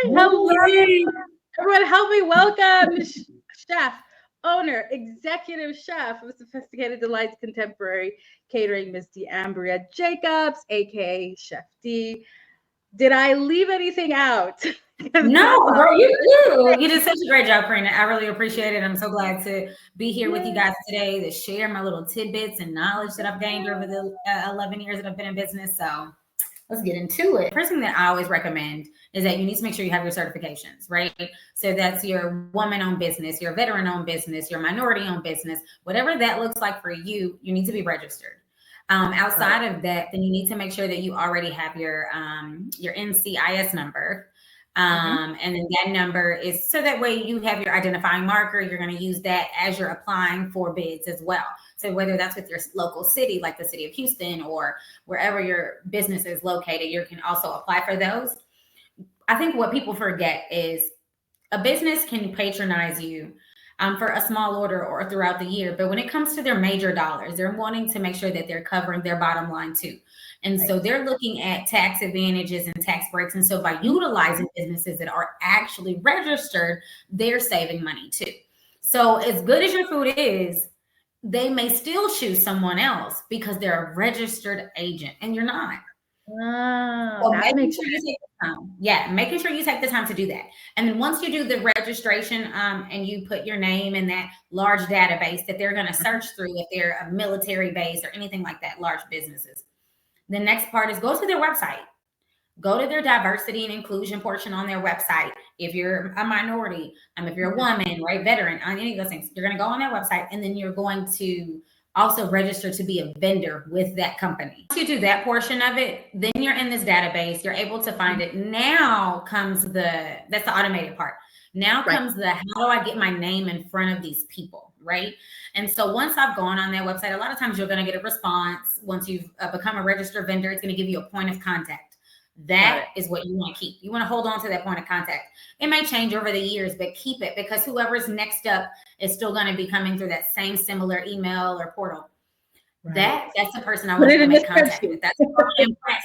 Hello, everyone. Help me welcome chef, owner, executive chef of Sophisticated Delights Contemporary Catering, Miss D'Ambria Jacobs, aka Chef Dee. Did I leave anything out? No, girl, you did such a great job, Karina. I really appreciate it. I'm so glad to be here with you guys today to share my little tidbits and knowledge that I've gained over the 11 years that I've been in business. So let's get into it. First thing that I always recommend is that you need to make sure you have your certifications, right? So that's your woman-owned business, your veteran-owned business, your minority-owned business, whatever that looks like for you, you need to be registered. Outside of that, then you need to make sure that you already have your NCIS number. And then that number is so that way you have your identifying marker. You're going to use that as you're applying for bids as well. So whether that's with your local city, like the city of Houston, or wherever your business is located, you can also apply for those. I think what people forget is a business can patronize you for a small order or throughout the year. But when it comes to their major dollars, they're wanting to make sure that they're covering their bottom line too. And so they're looking at tax advantages and tax breaks. And so by utilizing businesses that are actually registered, they're saving money too. So as good as your food is, they may still choose someone else because they're a registered agent and you're not. So making sure you take the time. Yeah, making sure you take the time to do that. And then once you do the registration and you put your name in that large database that they're going to search through if they're a military base or anything like that, large businesses. The next part is go to their website. Go to their diversity and inclusion portion on their website. If you're a minority, if you're a woman, right, veteran, on any of those things, you're going to go on their website and then you're going to also register to be a vendor with that company. Once you do that portion of it, then you're in this database, you're able to find it. Now comes that's the automated part. Now comes how do I get my name in front of these people, right? And so once I've gone on their website, a lot of times you're going to get a response. Once you've become a registered vendor, it's going to give you a point of contact. That is what you want to keep. You want to hold on to that point of contact. It may change over the years, but keep it because whoever's next up is still going to be coming through that same similar email or portal. That's the person I want to make contact with. That's who I want to impress.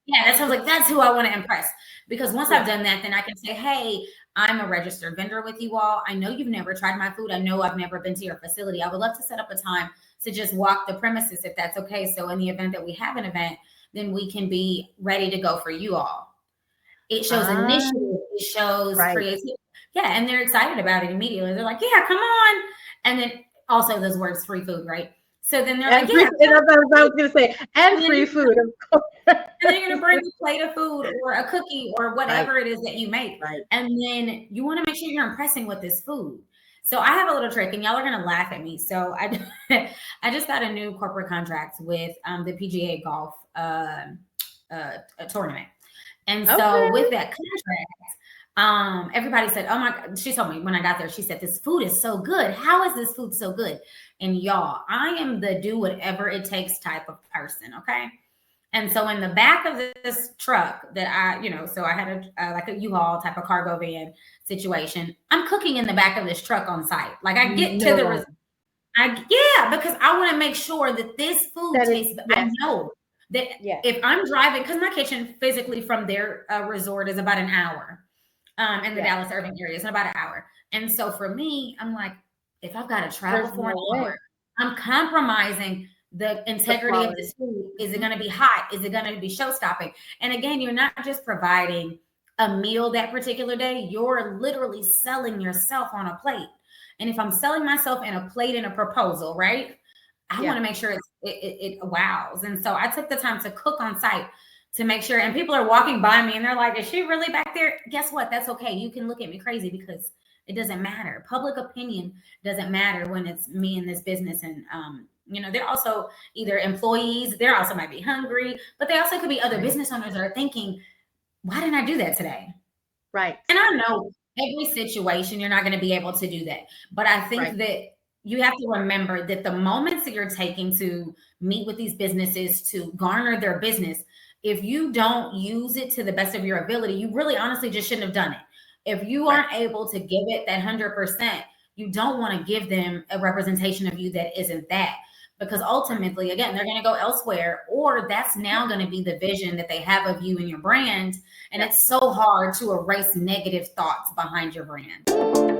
Yeah, that sounds like that's who I want to impress. Because once I've done that, then I can say, hey, I'm a registered vendor with you all. I know you've never tried my food. I know I've never been to your facility. I would love to set up a time to just walk the premises if that's okay. So in the event that we have an event, then we can be ready to go for you all. It shows initiative, it shows creativity. Yeah, and they're excited about it immediately. They're like, yeah, come on. And then also those words, free food, right? So then they're like, yeah. I was going to say, and free food, of course. And they're going to bring a plate of food or a cookie or whatever it is that you make. And then you want to make sure you're impressing with this food. So I have a little trick and y'all are going to laugh at me. So I just got a new corporate contract with the PGA golf tournament. And so with that contract, everybody said, oh my God, she told me when I got there, she said, this food is so good. How is this food so good? And y'all, I am the do whatever it takes type of person. Okay. And so in the back of this truck that so I had like a U-Haul type of cargo van situation. I'm cooking in the back of this truck on site. Like I get to the because I want to make sure that this food tastes. I know that if I'm driving, because my kitchen physically from their resort is about an hour, in the Dallas Irving area, it's about an hour. And so for me, I'm like, if I've got to travel for an hour, I'm compromising the integrity of this food. Is it going to be hot? Is it going to be show stopping? And again, you're not just providing a meal that particular day, you're literally selling yourself on a plate. And if I'm selling myself in a plate in a proposal, right? I want to make sure it wows. And so I took the time to cook on site to make sure, and people are walking by me and they're like, is she really back there? Guess what? That's okay. You can look at me crazy because it doesn't matter. Public opinion doesn't matter when it's me in this business. And, they're also either employees, they also might be hungry, but they also could be other business owners that are thinking, why didn't I do that today? Right. And I know every situation, you're not going to be able to do that. But I think that you have to remember that the moments that you're taking to meet with these businesses to garner their business, if you don't use it to the best of your ability, you really honestly just shouldn't have done it. If you aren't able to give it that 100%, you don't want to give them a representation of you that isn't that. because ultimately, again, they're going to go elsewhere, or that's now going to be the vision that they have of you and your brand. And it's so hard to erase negative thoughts behind your brand.